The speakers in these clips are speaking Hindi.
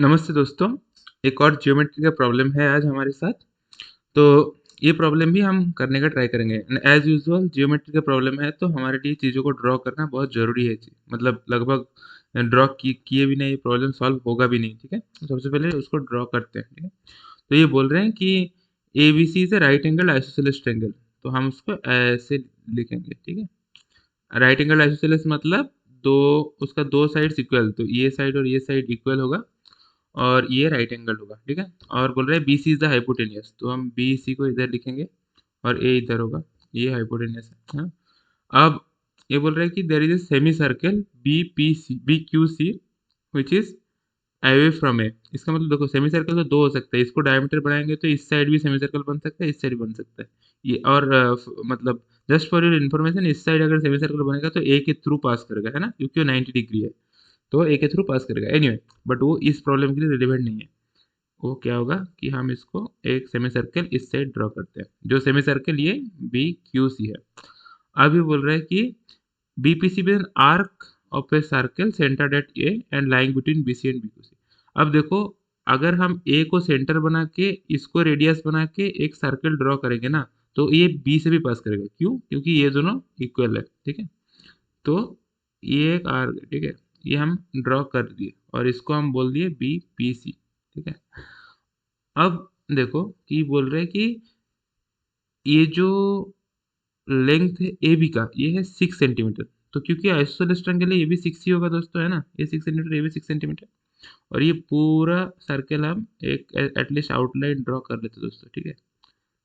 नमस्ते दोस्तों, एक और ज्योमेट्री का प्रॉब्लम है आज हमारे साथ। तो ये प्रॉब्लम भी हम करने का ट्राई करेंगे। एज़ यूजुअल ज्योमेट्री का प्रॉब्लम है तो हमारे लिए चीज़ों को ड्रॉ करना बहुत ज़रूरी है जी। मतलब लगभग ड्रॉ किए बिना ये प्रॉब्लम सॉल्व होगा भी नहीं, ठीक है? तो सबसे पहले उसको ड्रॉ करते हैं, ठीक है? तो ये बोल रहे हैं कि ABC is a right angle isosceles triangle, तो हम उसको ऐसे लिखेंगे, ठीक है? राइट एंगल आइसोसेलेस मतलब दो उसका दो साइड्स इक्वल, तो ये साइड और ये साइड इक्वल होगा और ये राइट एंगल होगा, ठीक है? और बोल रहा है BC इज द हाइपोटेन्यूज, तो हम BC को इधर लिखेंगे और A इधर होगा, ये हाइपोटेन्यूज है। हाँ? अब ये बोल रहा है कि there is a semi circle BQC which is away from A. इसका मतलब देखो सेमी सर्कल तो दो हो सकता है, इसको डायमीटर बढ़ाएंगे तो इस साइड भी सेमी सर्कल बन सकता है, इस साइड बन सकता है। ये और मतलब जस्ट फॉर योर इन्फॉर्मेशन, इस साइड अगर सेमी सर्कल बनेगा तो ए के थ्रू पास करेगा, है ना, क्योंकि वो 90 डिग्री है, तो ए के थ्रू पास करेगा। एनीवे बट वो इस प्रॉब्लम के लिए रिलेवेंट नहीं है। वो क्या होगा कि हम इसको एक सेमी सर्कल इस साइड ड्रॉ करते हैं, जो सेमी सर्कल ये BQC है। अब ये बोल रहा है कि BPC with an arc of a circle centred at A and lying between BC and BQC। अब देखो, अगर हम A को सेंटर बना के इसको रेडियस बना के एक सर्कल ड्रॉ करेंगे ना, तो ये B से भी पास करेगा। क्यों? क्योंकि ये दोनों इक्वल है, ठीक है? तो ये एक आर्क है, ठीक है? ये हम ड्रॉ कर दिए और इसको हम बोल दिए BPC, ठीक है? अब देखो कि बोल रहे हैं कि ये जो लेंथ है ए बी का, ये है 6 सेंटीमीटर। तो क्योंकि आइसोसेलेस ट्रायंगल है, ये भी 6 ही होगा दोस्तों, है ना? ये 6 सेंटीमीटर, ये भी 6 सेंटीमीटर। और ये पूरा सर्कल हम एक एटलीस्ट आउटलाइन ड्रॉ कर लेते दोस्तों, ठीक है?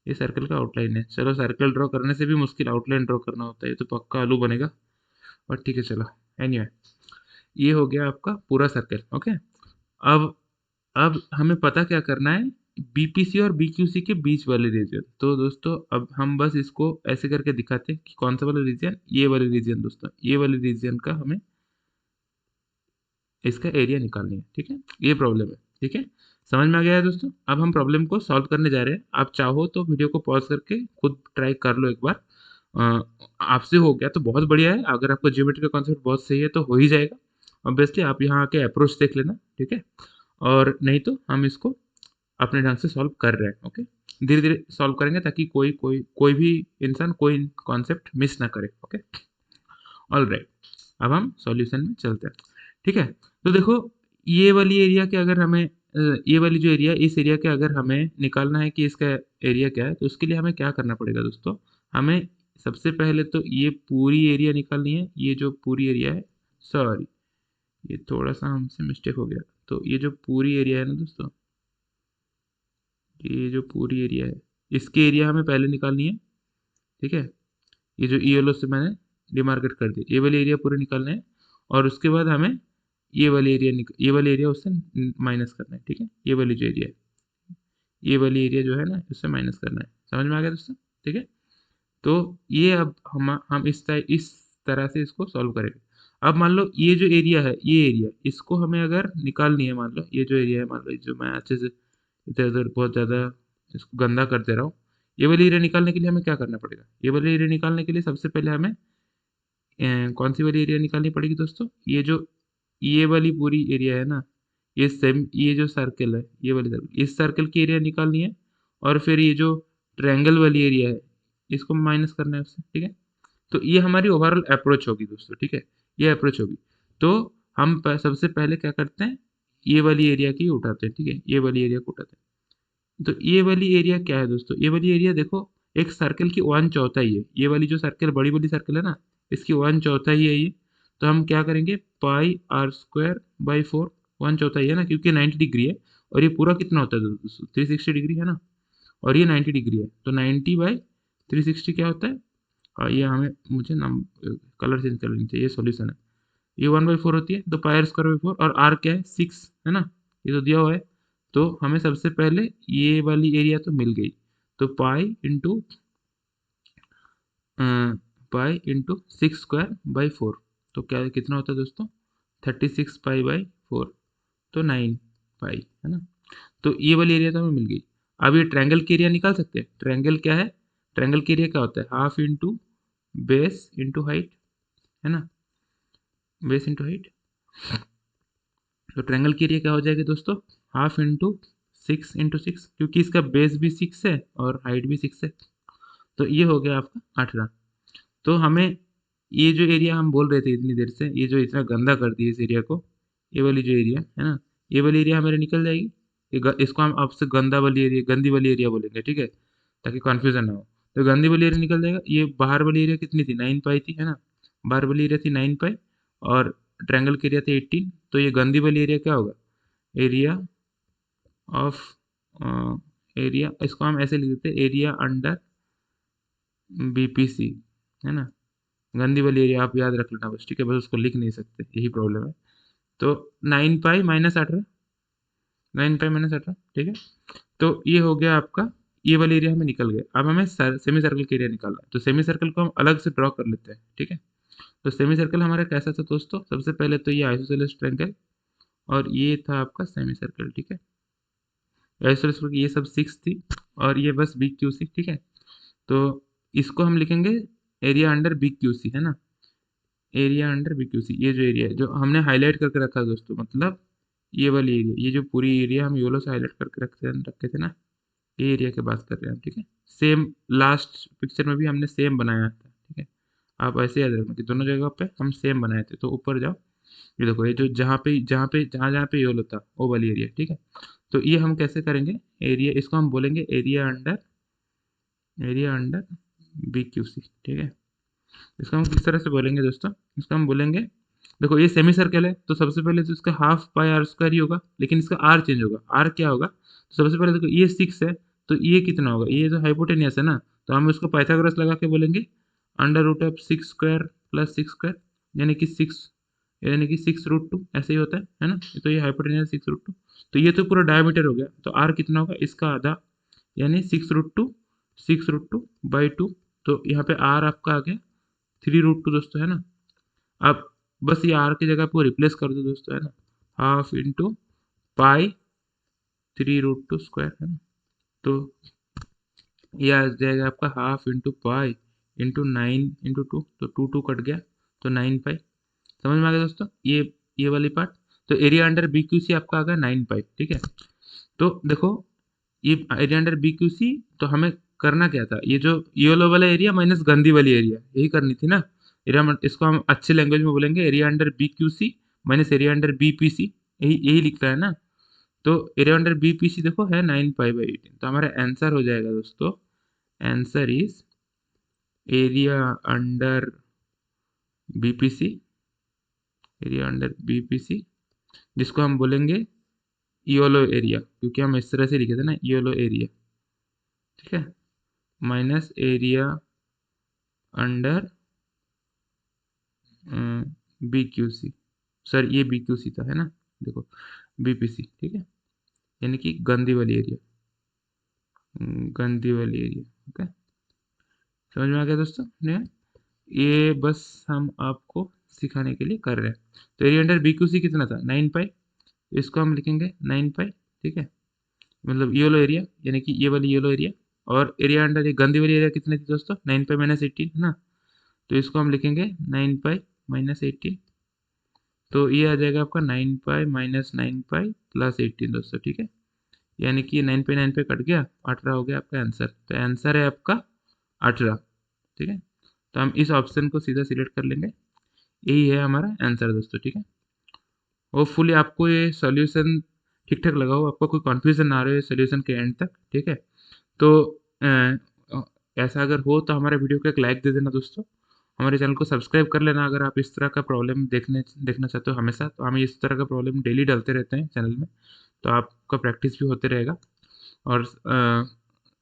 ये सर्कल का आउटलाइन है। चलो, सर्कल ड्रॉ करने से भी मुश्किल आउटलाइन ड्रॉ करना होता है, ये तो पक्का आलू बनेगा। और ठीक है, चलो। एनीवे, ये हो गया आपका पूरा सर्कल। ओके। अब हमें पता क्या करना है, BPC और BQC के बीच वाले रीजन। तो दोस्तों अब हम बस इसको ऐसे करके दिखाते हैं कि कौन सा वाला रीजन, ये वाले रीजन दोस्तों, ये वाले रीजन का हमें इसका एरिया निकालनी है, ठीक है? ये प्रॉब्लम है, ठीक है? समझ में आ गया है दोस्तों? अब हम प्रॉब्लम को सॉल्व करने जा रहे हैं। आप चाहो तो वीडियो को पॉज करके खुद ट्राई कर लो एक बार। आपसे हो गया तो बहुत बढ़िया है, अगर आपको ज्योमेट्री का कॉन्सेप्ट बहुत सही है तो हो ही जाएगा। ऑब्वियसली आप यहाँ आके अप्रोच देख लेना, ठीक है? और नहीं तो हम इसको अपने ढंग से सॉल्व कर रहे हैं, ओके? धीरे धीरे सॉल्व करेंगे ताकि कोई कोई कोई भी इंसान कोई कॉन्सेप्ट मिस ना करे, ओके? ऑल राइट, अब हम सॉल्यूशन में चलते हैं, ठीक है? तो देखो, ये वाली एरिया के अगर हमें ये वाली जो एरिया, इस एरिया के अगर हमें निकालना है कि इसका एरिया क्या है, तो उसके लिए हमें क्या करना पड़ेगा दोस्तों? हमें सबसे पहले तो ये पूरी एरिया निकालनी है। ये जो पूरी एरिया है, सॉरी, ये थोड़ा सा हमसे मिस्टेक हो गया। तो ये जो पूरी एरिया है ना दोस्तों, ये जो पूरी एरिया है, इसकी एरिया हमें पहले निकालनी है, ठीक है? ये जो येलो से मैंने डिमार्केट कर दिया, ये वाली एरिया पूरे निकालने हैं। और उसके बाद हमें ये वाली एरिया उससे माइनस करना है, ठीक है? ये वाली जो एरिया है, ये वाली एरिया जो है ना, उससे माइनस करना है। समझ में आ गया दोस्तों? ठीक है? तो ये अब हम इस तरह से इसको सॉल्व करेंगे। अब मान लो ये जो एरिया है, ये एरिया, इसको हमें अगर निकालनी है, मान लो ये जो एरिया है, मान लो जो मैं अच्छे से इधर उधर बहुत ज़्यादा इसको गंदा कर दे रहा हूँ, ये वाली एरिया निकालने के लिए हमें क्या करना पड़ेगा? ये वाली एरिया निकालने के लिए सबसे पहले हमें कौन सी वाली एरिया निकालनी पड़ेगी दोस्तों? ये वाली पूरी एरिया है ना, ये जो सर्कल है, ये वाली सर्कल, इस सर्कल की एरिया निकालनी है। और फिर ये जो ट्रायंगल वाली एरिया है, इसको माइनस करना है उससे, ठीक है? तो ये हमारी ओवरऑल अप्रोच होगी दोस्तों, ठीक है? ये अप्रोच होगी। तो हम सबसे पहले क्या करते हैं, ये वाली एरिया की उठाते हैं, ठीक है? ये वाली एरिया को उठाते हैं। तो ये वाली एरिया क्या है दोस्तों? ये वाली एरिया देखो, एक सर्कल की 1/4 है। ये वाली जो सर्कल, बड़ी वाली सर्कल है ना, इसकी 1/4 है ये। तो हम क्या करेंगे, पाई आर स्क्वायर बाई 4, 1/4 है ना, क्योंकि 90 डिग्री है। और ये पूरा कितना होता है दोस्तों? 360 डिग्री है ना, और ये 90 डिग्री है, तो 90/360 क्या होता है? ये हमें मुझे नाम कलर चेंज कर लेनी चाहिए, ये सॉल्यूशन है। ये 1/4 होती है, तो पाई आर स्क्वायर बाई 4, और आर क्या है? 6, है ना? ये तो दिया हुआ है। तो हमें सबसे पहले ये वाली एरिया तो मिल गई। तो पाई इंटू 6 स्क्वायर बाई 4, तो क्या कितना होता है दोस्तों? 36 पाई/4, तो 9 पाई, है ना? तो ये वाली एरिया तो हमें मिल गई। अब ये ट्रायंगल की एरिया निकाल सकते हैं। ट्रायंगल क्या है? ट्रायंगल की एरिया क्या होता है? Half into base into height, है ना? Base into height. तो ट्रायंगल की एरिया क्या हो जाएगी दोस्तों, हाफ इंटू 6 × 6, क्योंकि इसका बेस भी 6 है और हाइट भी 6 है, तो ये हो गया आपका 18। तो हमें ये जो एरिया हम बोल रहे थे इतनी देर से, ये जो इतना गंदा कर दिया इस एरिया को, ये वाली जो एरिया है ना, ये वाली एरिया हमारे निकल जाएगी। इसको हम आपसे गंदा वाली एरिया, गंदी वाली एरिया बोलेंगे, ठीक है, ताकि कन्फ्यूजन ना हो। तो गंदी वाली एरिया निकल जाएगा। ये बाहर वाली एरिया कितनी थी, 9 पाई थी, है ना, बाहर वाली एरिया थी 9 पाई, और ट्रायंगल की एरिया थी 18। तो ये गंदी वाली एरिया क्या होगा, एरिया ऑफ एरिया, इसको हम ऐसे लिख देते हैं, एरिया अंडर बीपीसी, है ना। गंदी वाली एरिया आप याद रख लेना बस, ठीक है, बस उसको लिख नहीं सकते, यही प्रॉब्लम है। तो 9 पाई - 18, 9 पाई - 18, ठीक है। तो ये हो गया आपका, ये वाली एरिया हमें निकल गया। अब हमें सेमी सर्कल का एरिया निकालना है, तो सेमी सर्कल को हम अलग से ड्रॉ कर लेते हैं, ठीक है। तो सेमी सर्कल हमारा कैसा था दोस्तों, सबसे पहले तो ये आइसोसेलेस ट्रायंगल, और ये था आपका सेमी सर्कल, ठीक है। आइसोसेलेस की ये सब 6 थी, और ये बस बी क्यू सी, ठीक है। तो इसको हम लिखेंगे area under B Q C, है ना, area under B Q C. ये जो एरिया है जो हमने हाईलाइट करके रखा है दोस्तों, मतलब ये वाली एरिया, ये जो पूरी एरिया हम येलो से हाईलाइट करके रखे थे ना, ये एरिया की बात कर रहे हैं हम, ठीक है। सेम लास्ट पिक्चर में भी हमने सेम बनाया था, ठीक है। आप ऐसे याद रखना कि दोनों जगह पे हम सेम बनाए थे। तो ऊपर जाओ, ये देखो, ये जो जहाँ पे येलो था वो वाली एरिया, ठीक है। तो ये हम कैसे करेंगे, एरिया, इसको हम बोलेंगे area under B Q C, ठीक है। इसको हम किस तरह से बोलेंगे दोस्तों, इसको हम बोलेंगे, देखो ये सेमी सर्कल है, तो सबसे पहले तो इसका हाफ पाई आर स्क्वायर ही होगा, लेकिन इसका आर चेंज होगा। आर क्या होगा, तो सबसे पहले देखो ये 6 है, तो ये कितना होगा, ये जो हाइपोटेनियस है ना, तो हम इसको पाइथागोरस लगा के बोलेंगे under root of 6 square plus 6 square, यानी कि 6 √2, ऐसे ही होता है ना। तो ये हाइपोटेनियस 6 √2, तो ये तो पूरा डायमीटर हो गया, तो आर कितना होगा, इसका आधा, यानी 6 √2 तो यहाँ पे आर आपका आ गया 3 √2 दोस्तों, है ना। अब बस ये आर की जगह पे रिप्लेस कर दो दोस्तों, है ना, हाफ इंटू पाई 3 √2 स्क्वायर, है ना। तो ये आ जाएगा आपका हाफ इंटू पाई इंटू 9 × 2, तो 2 कट गया, तो 9 पाई। समझ में आ गया दोस्तों, ये वाली पार्ट। तो area under B Q C आपका आ गया 9 पाई, ठीक है। तो देखो, ये area under B Q C, तो हमें करना क्या था, ये जो येलो वाला एरिया माइनस गंदी वाली एरिया, यही करनी थी ना। इसको हम अच्छे लैंग्वेज में बोलेंगे area under B Q C minus area under B P C, यही यही लिखता है ना। तो area under B P C देखो है 9 पाई/18, तो हमारा आंसर हो जाएगा दोस्तों, answer is area under B P C, area under B P C, जिसको हम बोलेंगे योलो एरिया, क्योंकि हम इस तरह से लिखे थे ना, योलो एरिया, ठीक है, minus area under B Q C. Sir ये बी क्यू सी था, है ना, देखो बी पी सी, ठीक है, यानी कि गंदी वाली एरिया, गंदी वाली एरिया, ओके। समझ में आ गया दोस्तों ने, ये बस हम आपको सिखाने के लिए कर रहे हैं। तो area under B Q C कितना था, 9 पाई, इसको हम लिखेंगे 9 पाई, ठीक है, मतलब येलो एरिया, यानी कि ये वाली येलो एरिया। और एरिया अंडर ये गंदी वाली एरिया कितनी थी दोस्तों, 9 पाई - 18, है ना। तो इसको हम लिखेंगे 9 पाई - 18, तो ये आ जाएगा आपका 9 पाई - 9 पाई प्लस 18 दोस्तों, ठीक है। यानी कि 9 पाई कट गया, 18 हो गया आपका आंसर। तो आंसर है आपका 18, ठीक है। तो हम इस ऑप्शन को सीधा सिलेक्ट कर लेंगे, यही है हमारा आंसर दोस्तों, ठीक है। होपफुली आपको ये सॉल्यूशन ठीक ठाक लगा हो, आपको कोई कन्फ्यूजन ना रहे सॉल्यूशन के एंड तक, ठीक है। तो ऐसा अगर हो तो हमारे वीडियो को एक लाइक दे देना दोस्तों, हमारे चैनल को सब्सक्राइब कर लेना अगर आप इस तरह का प्रॉब्लम देखना चाहते हो हमेशा। तो हम इस तरह का प्रॉब्लम डेली डालते रहते हैं चैनल में, तो आपका प्रैक्टिस भी होते रहेगा। और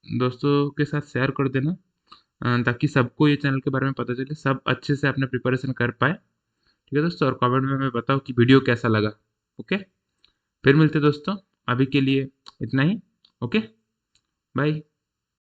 दोस्तों के साथ शेयर कर देना, ताकि सबको ये चैनल के बारे में पता चले, सब अच्छे से अपना प्रिपरेशन कर पाए, ठीक है दोस्तों। और कमेंट में हमें बताओ कि वीडियो कैसा लगा, ओके। फिर मिलते दोस्तों, अभी के लिए इतना ही, ओके, बाय।